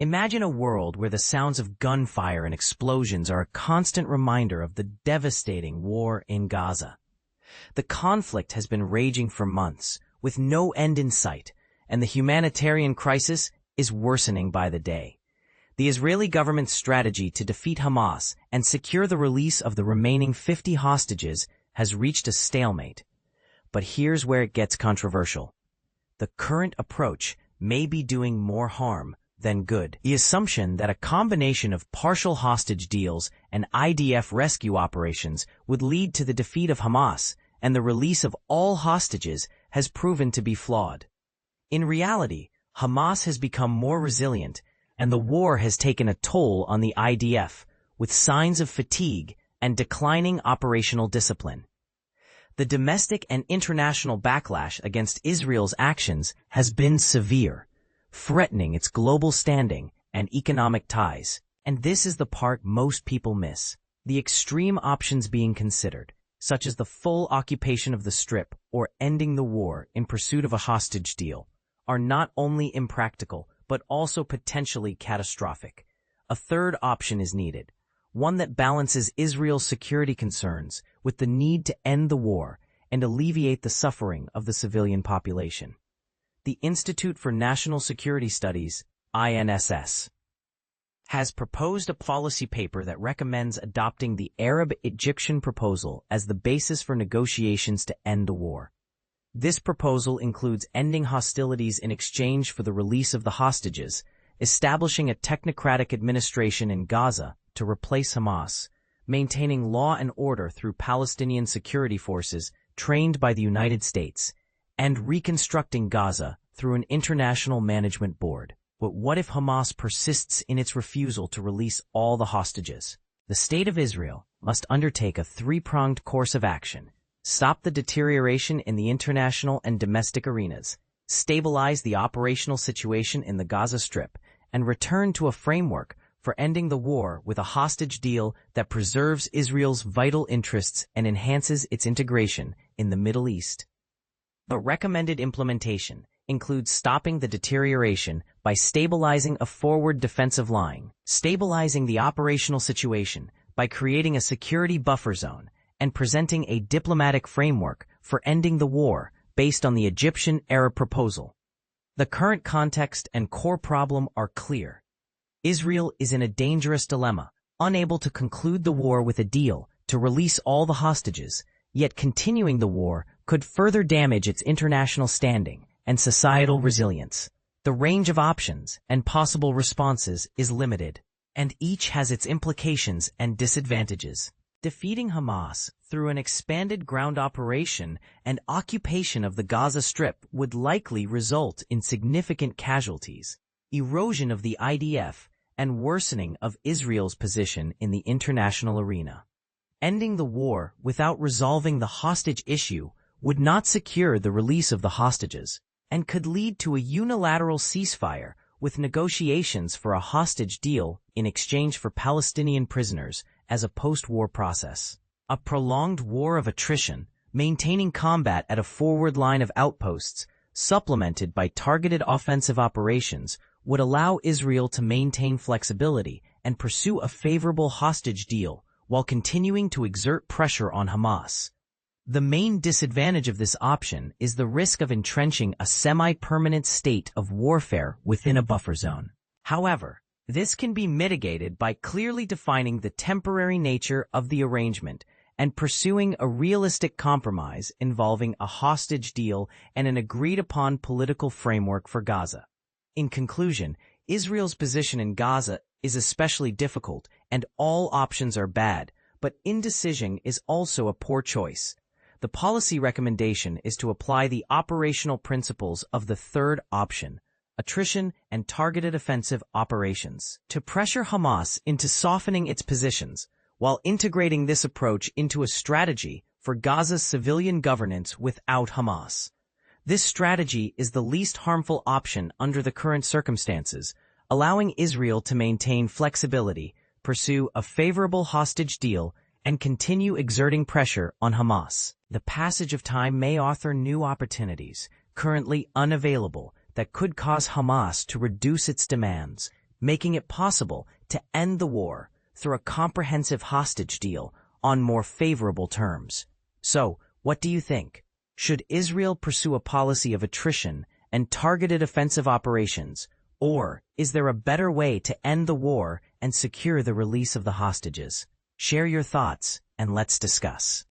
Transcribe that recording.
Imagine a world where the sounds of gunfire and explosions are a constant reminder of the devastating war in Gaza. The conflict has been raging for months, with no end in sight, and the humanitarian crisis is worsening by the day. The Israeli government's strategy to defeat Hamas and secure the release of the remaining 50 hostages has reached a stalemate. But here's where it gets controversial. The current approach may be doing more harm than good. The assumption that a combination of partial hostage deals and IDF rescue operations would lead to the defeat of Hamas and the release of all hostages has proven to be flawed. In reality, Hamas has become more resilient, and the war has taken a toll on the IDF, with signs of fatigue and declining operational discipline. The domestic and international backlash against Israel's actions has been severe, threatening its global standing and economic ties. And this is the part most people miss. The extreme options being considered, such as the full occupation of the Strip or ending the war in pursuit of a hostage deal, are not only impractical, but also potentially catastrophic. A third option is needed, one that balances Israel's security concerns with the need to end the war and alleviate the suffering of the civilian population. The Institute for National Security Studies, INSS, has proposed a policy paper that recommends adopting the Arab-Egyptian proposal as the basis for negotiations to end the war. This proposal includes ending hostilities in exchange for the release of the hostages, establishing a technocratic administration in Gaza to replace Hamas, maintaining law and order through Palestinian security forces trained by the United States, and reconstructing Gaza through an international management board. But what if Hamas persists in its refusal to release all the hostages? The State of Israel must undertake a three-pronged course of action: stop the deterioration in the international and domestic arenas, stabilize the operational situation in the Gaza Strip, and return to a framework for ending the war with a hostage deal that preserves Israel's vital interests and enhances its integration in the Middle East. The recommended implementation includes stopping the deterioration by stabilizing a forward defensive line, stabilizing the operational situation by creating a security buffer zone, and presenting a diplomatic framework for ending the war based on the Egyptian Arab proposal. The current context and core problem are clear. Israel is in a dangerous dilemma, unable to conclude the war with a deal to release all the hostages, yet continuing the war could further damage its international standing and societal resilience. The range of options and possible responses is limited, and each has its implications and disadvantages. Defeating Hamas through an expanded ground operation and occupation of the Gaza Strip would likely result in significant casualties, erosion of the IDF, and worsening of Israel's position in the international arena. Ending the war without resolving the hostage issue would not secure the release of the hostages, and could lead to a unilateral ceasefire with negotiations for a hostage deal in exchange for Palestinian prisoners as a post-war process. A prolonged war of attrition, maintaining combat at a forward line of outposts, supplemented by targeted offensive operations, would allow Israel to maintain flexibility and pursue a favorable hostage deal while continuing to exert pressure on Hamas. The main disadvantage of this option is the risk of entrenching a semi-permanent state of warfare within a buffer zone. However, this can be mitigated by clearly defining the temporary nature of the arrangement and pursuing a realistic compromise involving a hostage deal and an agreed-upon political framework for Gaza. In conclusion, Israel's position in Gaza is especially difficult, and all options are bad, but indecision is also a poor choice. The policy recommendation is to apply the operational principles of the third option, attrition and targeted offensive operations, to pressure Hamas into softening its positions, while integrating this approach into a strategy for Gaza's civilian governance without Hamas. This strategy is the least harmful option under the current circumstances, allowing Israel to maintain flexibility, pursue a favorable hostage deal, and continue exerting pressure on Hamas. The passage of time may author new opportunities, currently unavailable, that could cause Hamas to reduce its demands, making it possible to end the war through a comprehensive hostage deal on more favorable terms. So, what do you think? Should Israel pursue a policy of attrition and targeted offensive operations, or is there a better way to end the war and secure the release of the hostages? Share your thoughts and let's discuss.